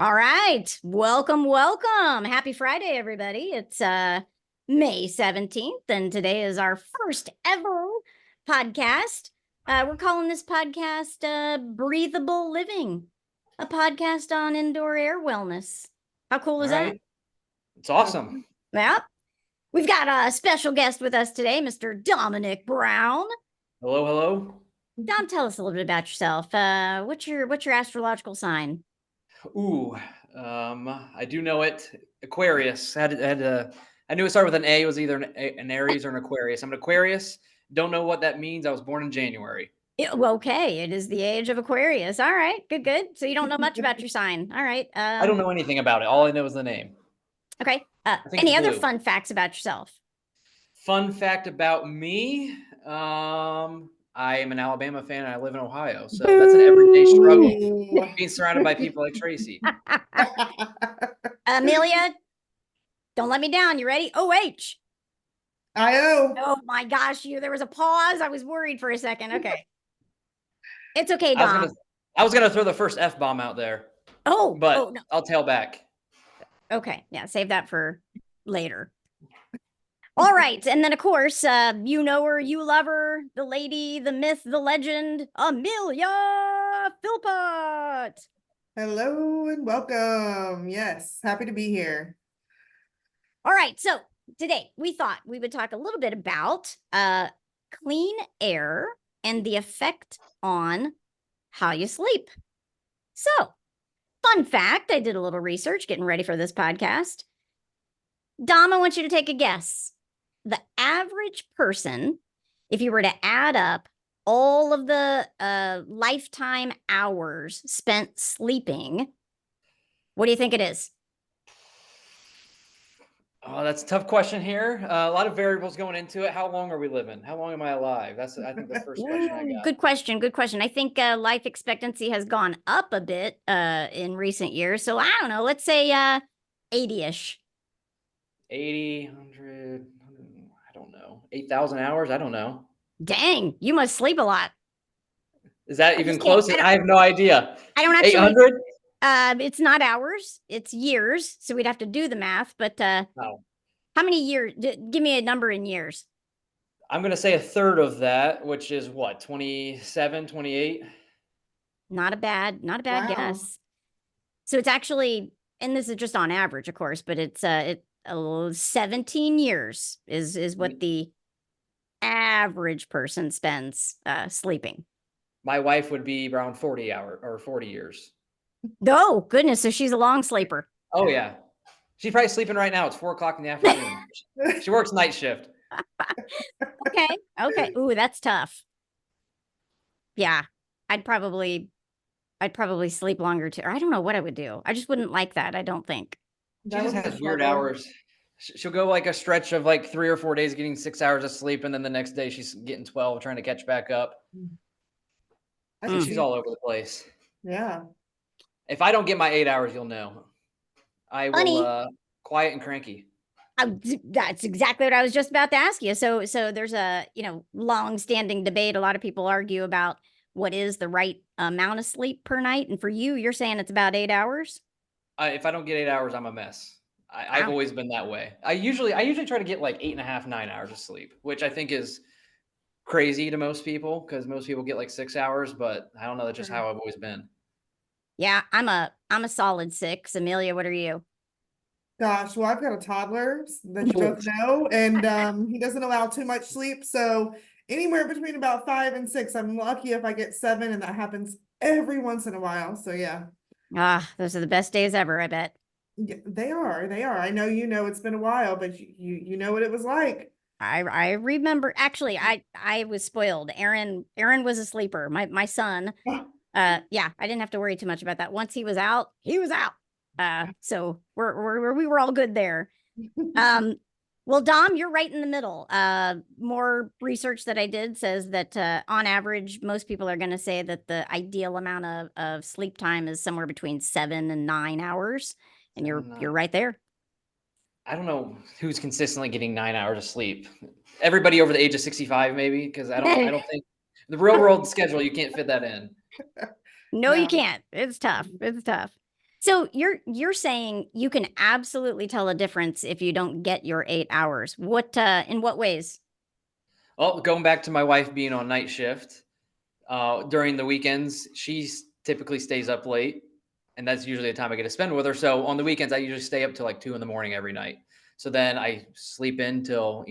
All right. Welcome, welcome. Happy Friday, everybody. It's May 17th, and today is our first ever podcast. We're calling this podcast Breathable Living, a podcast on indoor air wellness. How cool is All that? right. It's awesome. Yeah. We've got a special guest with us today, Mr. Dominic Brown. Hello, hello. Dom, tell us a little bit about yourself. What's your astrological sign? Ooh, I do know it. Aquarius. I knew it started with an A. It was either an Aries or an Aquarius. I'm an Aquarius. Don't know what that means. I was born in January. Okay, it is the age of Aquarius. All right, good. So you don't know much about your sign. All right. I don't know anything about it. All I know is the name. Okay. I think Any it's other blue. fun facts about yourself? Fun fact about me. I am an Alabama fan and I live in Ohio. So that's an everyday struggle being surrounded by people like Tracy. Amelia, don't let me down. You ready? OH. IO. Oh my gosh, there was a pause. I was worried for a second. Okay. It's okay, I Dom. was gonna throw the first F-bomb out there. But no. I'll tail back. Okay. Yeah, save that for later. All right. And then, of course, you know her, you love her, the lady, the myth, the legend, Amelia Philpott. Hello and welcome. Yes, happy to be here. All right. So today we thought we would talk a little bit about clean air and the effect on how you sleep. So, fun fact, I did a little research getting ready for this podcast. Dom, I want you to take a guess. The average person, if you were to add up all of the lifetime hours spent sleeping, what do you think it is? Oh, that's a tough question here. A lot of variables going into it. How long are we living? How long am I alive? That's, I think, the first question I got. Good question. I think life expectancy has gone up a bit in recent years. So I don't know. Let's say 80-ish. 80, 100, I don't know. 8,000 hours? I don't know. Dang, you must sleep a lot. Is that even close? I have no idea. I don't actually. 800? It's not hours. It's years. So we'd have to do the math. But how many years? Give me a number in years. I'm going to say a third of that, which is what, 27, 28? Not a bad Wow. guess. So it's actually, and this is just on average, of course, but it's 17 years is what the average person spends sleeping. My wife would be around 40 years. Oh, goodness. So she's a long sleeper. Oh, yeah. She's probably sleeping right now. It's 4:00 in the afternoon. She works night shift. Okay. Ooh, that's tough. Yeah. I'd probably sleep longer too. Or I don't know what I would do. I just wouldn't like that. I don't think. She just has weird hours. She'll go like a stretch of like 3 or 4 days getting 6 hours of sleep, and then the next day she's getting 12, trying to catch back up. I think she's all over the place. Yeah. If I don't get my 8 hours, you'll know. I will quiet and cranky. That's exactly what I was just about to ask you. So there's a long-standing debate. A lot of people argue about what is the right amount of sleep per night, and for you, you're saying it's about 8 hours. If I don't get 8 hours, I'm a mess. I've always been that way. I usually try to get like 8.5, 9 hours of sleep, which I think is crazy to most people because most people get like 6 hours, but I don't know. That's just how I've always been. Yeah, I'm a solid 6. Amelia, what are you? Gosh, well, I've got a toddler that you both know, and he doesn't allow too much sleep. So anywhere between about 5 and 6. I'm lucky if I get 7, and that happens every once in a while. So yeah. Those are the best days ever, I bet. Yeah, they are. I know it's been a while, but you know what it was like. I remember actually I was spoiled. Aaron was a sleeper. My son. Yeah, I didn't have to worry too much about that. Once he was out, he was out. So we were all good there. Well, Dom, you're right in the middle. More research that I did says that on average, most people are going to say that the ideal amount of sleep time is somewhere between 7 and 9 hours, and you're right there. I don't know who's consistently getting 9 hours of sleep. Everybody over the age of 65, maybe, because I don't think the real world schedule you can't fit that in. No, you can't. It's tough. So you're saying you can absolutely tell a difference if you don't get your 8 hours. What in what ways? Well, going back to my wife being on night shift, during the weekends, typically stays up late, and that's usually the time I get to spend with her. So on the weekends, I usually stay up till like 2 in the morning every night. So then I sleep in till,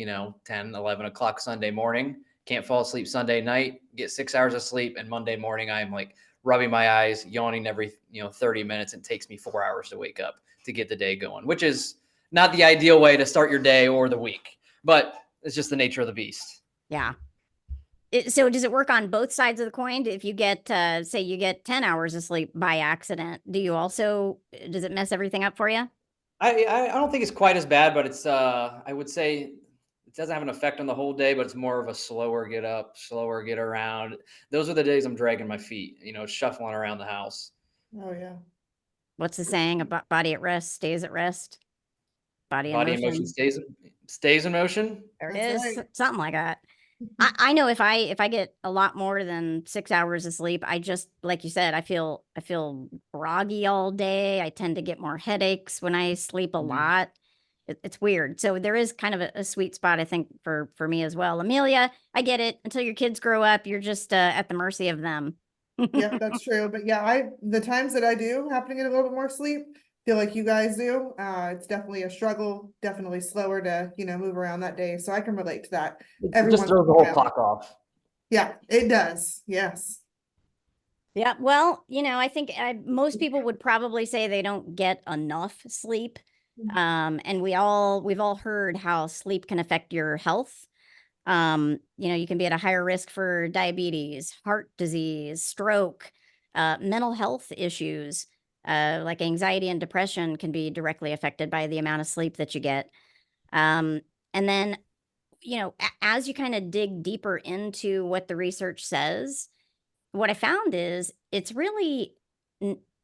10, 11 o'clock Sunday morning. Can't fall asleep Sunday night, get 6 hours of sleep. And Monday morning, I'm like rubbing my eyes, yawning every, 30 minutes. It takes me 4 hours to wake up to get the day going, which is not the ideal way to start your day or the week, but it's just the nature of the beast. Yeah. So does it work on both sides of the coin? If you get, say you get 10 hours of sleep by accident, does it mess everything up for you? I don't think it's quite as bad, but it's I would say it doesn't have an effect on the whole day, but it's more of a slower get up, slower get around. Those are the days I'm dragging my feet, shuffling around the house. Oh yeah. What's the saying about body at rest stays at rest? Body in Body in motion motion. stays in motion. There it That's is. right. Something like that. I know if I get a lot more than 6 hours of sleep, I just, like you said, I feel groggy all day. I tend to get more headaches when I sleep a Mhm. lot. It's weird. So there is kind of a sweet spot, I think, for me as well. Amelia, I get it. Until your kids grow up, you're just at the mercy of them. Yep, that's true. But yeah, the times that I do happen to get a little bit more sleep, feel like you guys do. It's definitely a struggle, definitely slower to, move around that day. So I can relate to that. It just Once in throws a the whole while. clock off. Yeah, it does. Yes. Yeah, well, I think most people would probably say they don't get enough sleep. And we've all heard how sleep can affect your health. You can be at a higher risk for diabetes, heart disease, stroke, mental health issues, like anxiety and depression can be directly affected by the amount of sleep that you get. And then, as you kind of dig deeper into what the research says, what I found is it's really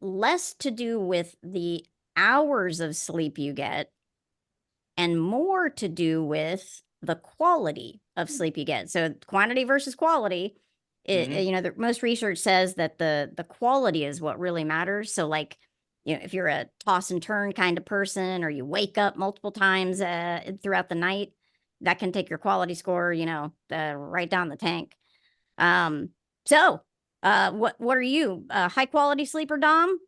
less to do with the hours of sleep you get and more to do with the quality of sleep you get. So quantity versus quality. Mhm. The most research says that the quality is what really matters. So like, if you're a toss and turn kind of person, or you wake up multiple times throughout the night, that can take your quality score, right down the tank. Um, what are you? High quality sleeper, Dom?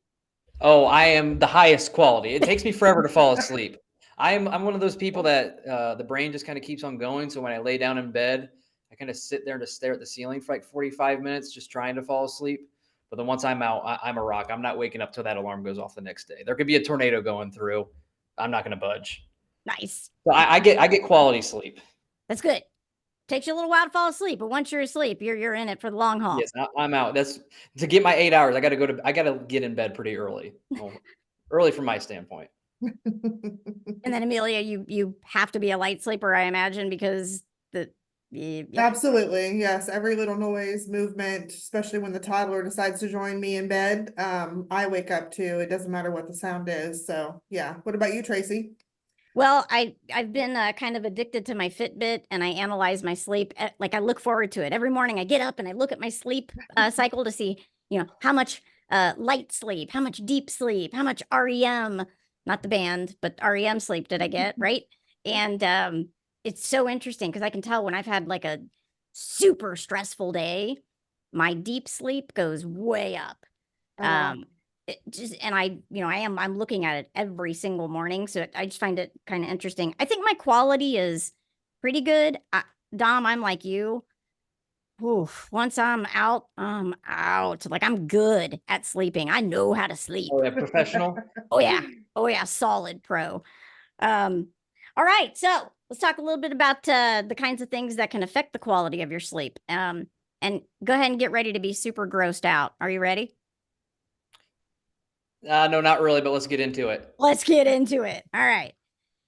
Oh, I am the highest quality. It takes me forever to fall asleep. I'm one of those people that the brain just kind of keeps on going. So when I lay down in bed, I kind of sit there and just stare at the ceiling for like 45 minutes, just trying to fall asleep. But then once I'm out, I'm a rock. I'm not waking up till that alarm goes off the next day. There could be a tornado going through. I'm not going to budge. Nice. So I get quality sleep. That's good. Takes you a little while to fall asleep, but once you're asleep, you're in it for the long haul. Yes, I'm out. That's to get my 8 hours. I got to get in bed pretty early. Well, early from my standpoint. And then Amelia, you have to be a light sleeper, I imagine, because yeah. Absolutely. Yes. Every little noise, movement, especially when the toddler decides to join me in bed, I wake up too. It doesn't matter what the sound is. So yeah. What about you, Tracy? Well, I've been kind of addicted to my Fitbit, and I analyze my sleep. Like I look forward to it every morning. I get up and I look at my sleep cycle to see, how much light sleep, how much deep sleep, how much REM, not the band, but REM sleep did I get, right? And it's so interesting because I can tell when I've had like a super stressful day, my deep sleep goes way up. Oh, wow. I'm looking at it every single morning. So I just find it kind of interesting. I think my quality is pretty good. Dom, I'm like you. Oof, once I'm out, I'm out. Like I'm good at sleeping. I know how to sleep. Oh, yeah, professional. Oh yeah. Oh yeah. Solid pro. Um, all right. So let's talk a little bit about the kinds of things that can affect the quality of your sleep. And go ahead and get ready to be super grossed out. Are you ready? No, not really, but let's get into it. Let's get into it. All right.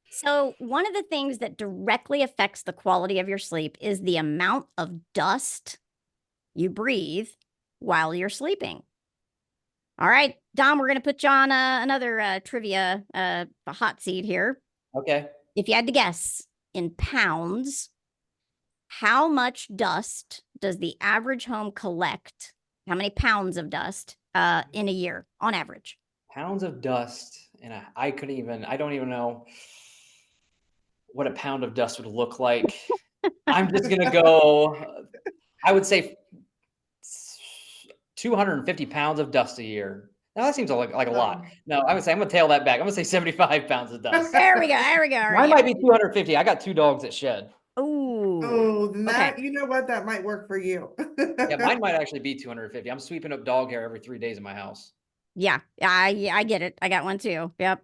So, one of the things that directly affects the quality of your sleep is the amount of dust you breathe while you're sleeping. All right, Dom, we're going to put you on another trivia a hot seat here. Okay. If you had to guess in pounds, how much dust does the average home collect? How many pounds of dust in a year on average? Pounds of dust, and I don't even know what a pound of dust would look like. I'm just gonna go. I would say 250 pounds of dust a year. Now that seems like a lot. No, I would say I'm gonna tail that back. I'm gonna say 75 pounds of dust. There we go. There we go. All right. Mine might be 250. I got 2 dogs that shed. Ooh. Oh, then Okay. that, you know what, that might work for you. Yeah, mine might actually be 250. I'm sweeping up dog hair every 3 days in my house. Yeah, I get it. I got one too. Yep.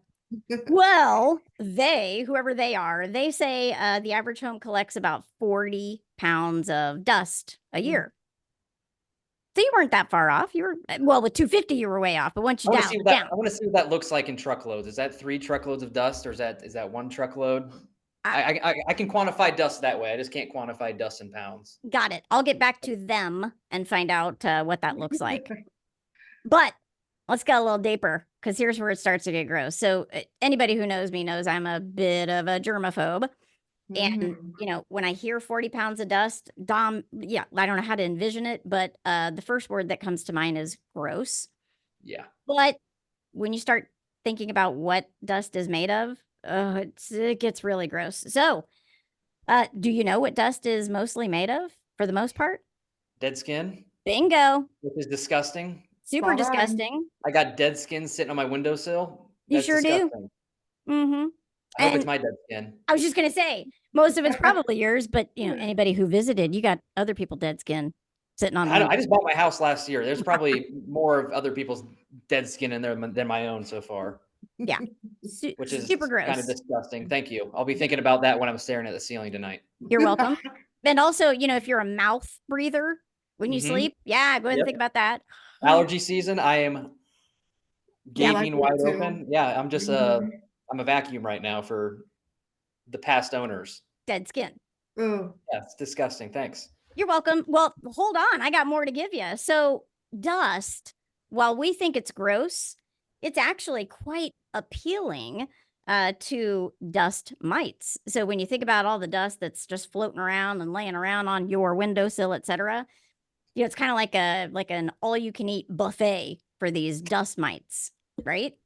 Well, whoever they are, they say the average home collects about 40 pounds of dust a year. So you weren't that far off. You were, well, with 250, you were way off. But once you I down, want to see what that looks like in truckloads. Is that 3 truckloads of dust, or is that 1 truckload? I can quantify dust that way. I just can't quantify dust in pounds. got it. I'll get back to them and find out what that looks like. But let's go a little deeper, because here's where it starts to get gross. So anybody who knows me knows I'm a bit of a germaphobe. And, Mhm. you know, when I hear 40 pounds of dust, Dom, yeah, I don't know how to envision it, but the first word that comes to mind is gross. Yeah. But when you start thinking about what dust is made of, it gets really gross. So, do you know what dust is mostly made of for the most part? Dead skin, Bingo. which is disgusting. Super Spot on. disgusting. I got dead skin sitting on my windowsill. You That's sure do. disgusting. Mm-hmm. I hope it's And my dead skin. I was just gonna say, most of it's probably yours, but you know, anybody who visited, you got other people dead skin sitting on the I just bought my house last year. There's probably more of other people's dead skin in there than my own so far, yeah, which is super kind of gross. disgusting. Thank you. I'll be thinking about that when I'm staring at the ceiling tonight. You're welcome. And also, you know, if you're a mouth breather when you Mhm. sleep, yeah, go ahead and Yep. think about that. Allergy season, I am Yeah, I gaping do wide too. open. Yeah, I'm just Mhm. I'm a vacuum right now for the past owners. Dead skin. Ugh. Yeah, it's disgusting. Thanks. You're welcome. Well, hold on. I got more to give you. So, dust, while we think it's gross, it's actually quite appealing to dust mites. So, when you think about all the dust that's just floating around and laying around on your windowsill, etc., you know, it's kind of like an all-you-can-eat buffet for these dust mites, right?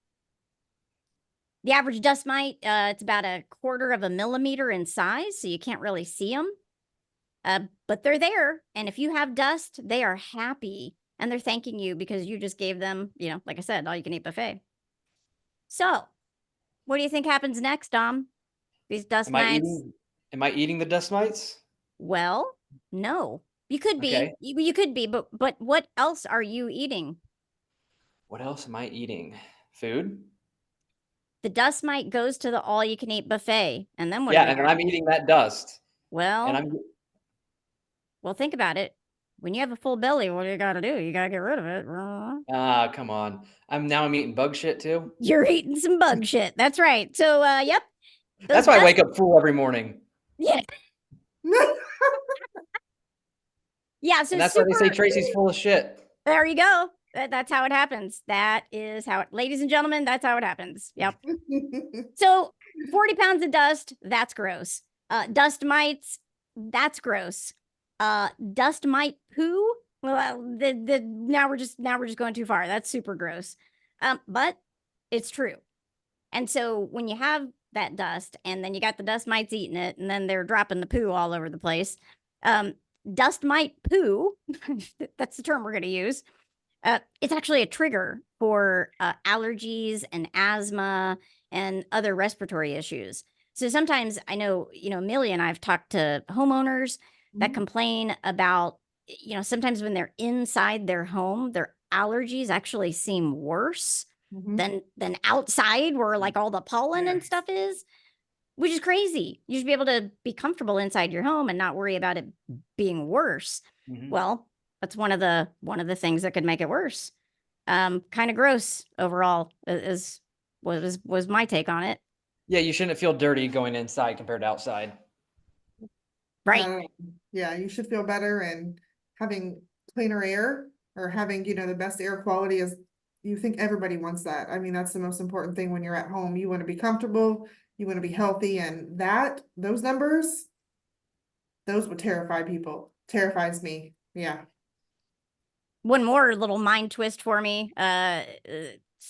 The average dust mite, it's about 1/4 of a millimeter in size, so you can't really see them. But they're there, and if you have dust, they are happy, and they're thanking you because you just gave them, you know, like I said, all you can eat buffet. So, what do you think happens next, Dom? These dust mites? Am I eating the dust mites? Well, no. You could be. Okay. You could be, but what else are you eating? What else am I eating? Food? The dust mite goes to the all you can eat buffet, and then what Yeah, are they and then gonna I'm do? eating that dust. And Well, I'm think about it. When you have a full belly, what do you gotta do? You gotta get rid of it. come on. I'm eating bug shit too. You're eating some bug shit. That's right. So, yep. Those That's why I dust, wake up full every morning. yeah, yeah. So And that's why they say super. Tracy's full of shit. There you go. That's how it happens. That is how it, ladies and gentlemen, that's how it happens. Yep. So 40 pounds of dust, that's gross. Dust mites, that's gross. Dust mite poo. Well, now we're just going too far. That's super gross. But it's true. And so when you have that dust and then you got the dust mites eating it and then they're dropping the poo all over the place, dust mite poo, that's the term we're going to use. It's actually a trigger for allergies and asthma and other respiratory issues. So sometimes I know, you know, Amelia and I've talked to homeowners that complain about, you know, sometimes when they're inside their home, their allergies actually seem worse than outside where like all the pollen and stuff is, which is crazy. You should be able to be comfortable inside your home and not worry about it being worse. Mhm. Well, that's one of the things that could make it worse. Kind of gross overall was my take on it. Yeah, you shouldn't feel dirty going inside compared to outside. Right. Yeah, you should feel better, and having cleaner air or having, you know, the best air quality is, you think everybody wants that. I mean, that's the most important thing when you're at home. You want to be comfortable, you want to be healthy, and those numbers, those would terrify people. Terrifies me. Yeah. One more little mind twist for me.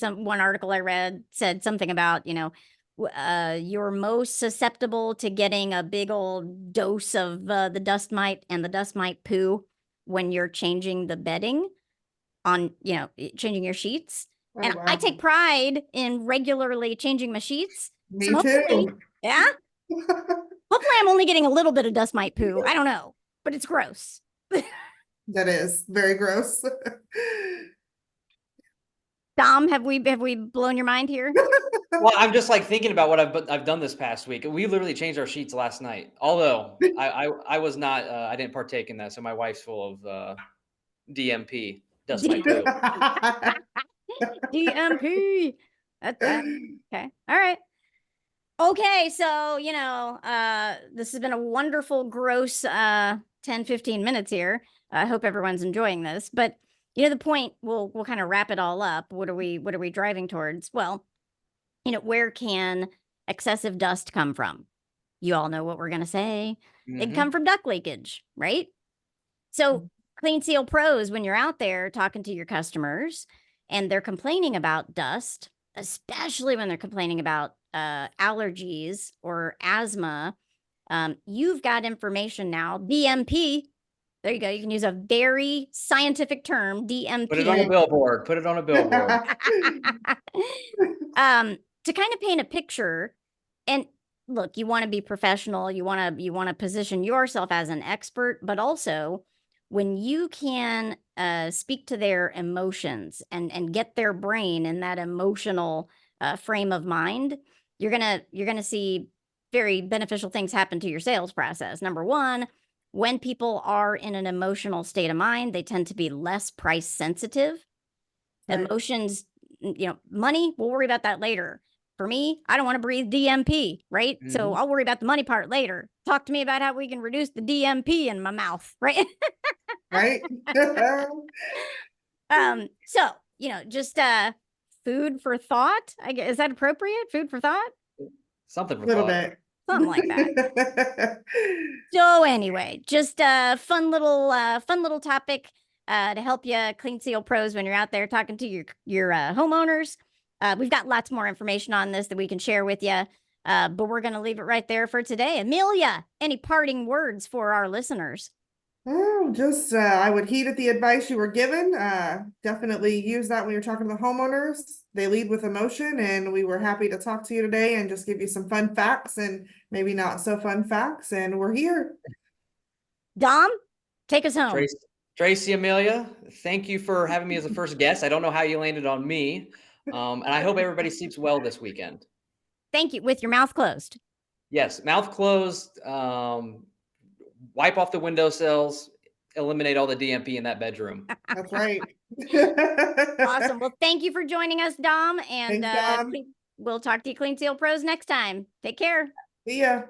one article I read said something about, you're most susceptible to getting a big old dose of the dust mite and the dust mite poo when you're changing the bedding on, changing your sheets. Oh, And wow. I take pride in regularly changing my sheets. Me So hopefully, too. yeah. Hopefully I'm only getting a little bit of dust mite poo. I don't know, but it's gross. That is very gross. Dom, have we blown your mind here? Well, I'm just like thinking about what I've done this past week. We literally changed our sheets last night. Although I was not, I didn't partake in that. So my wife's full of DMP, dust mite poo. DMP. Okay. All right. Okay. So, this has been a wonderful, gross 10, 15 minutes here. I hope everyone's enjoying this. But, the point, we'll kind of wrap it all up. What are we driving towards? Well, where can excessive dust come from? You all know what we're going to say. It can come from duct leakage, right? So Clean Seal Pros, when you're out there talking to your customers and they're complaining about dust, especially when they're complaining about allergies or asthma, you've got information now. DMP. There you go. You can use a very scientific term, DMP. Put it on a billboard. Put it on a billboard. To kind of paint a picture. And look, you want to be professional. You want to position yourself as an expert, but also when you can speak to their emotions and get their brain in that emotional frame of mind, you're gonna see very beneficial things happen to your sales process. Number one, when people are in an emotional state of mind, they tend to be less price sensitive. Right. Emotions, money, we'll worry about that later. For me, I don't want to breathe DMP, right? Mm-hmm. So I'll worry about the money part later. Talk to me about how we can reduce the DMP in my mouth, right? Right. So, just food for thought. I guess, is that appropriate? Food for thought? Something for a little thought. bit. Something like that. So anyway, just a fun little topic to help you Clean Seal Pros when you're out there talking to your homeowners. We've got lots more information on this that we can share with you, but we're going to leave it right there for today. Amelia, any parting words for our listeners? Oh, just I would heed at the advice you were given. Definitely use that when you're talking to the homeowners. They lead with emotion, and we were happy to talk to you today and just give you some fun facts and maybe not so fun facts. And we're here. Dom, take us home. Tracy, Amelia, thank you for having me as the first guest. I don't know how you landed on me. And I hope everybody sleeps well this weekend. Thank you. With your mouth closed. Yes, mouth closed. Wipe off the windowsills. Eliminate all the DMP in that bedroom. That's right. Awesome. Well, thank you for joining us, Dom. And Thanks, Dom. We'll talk to you Clean Seal Pros next time. Take care. See ya.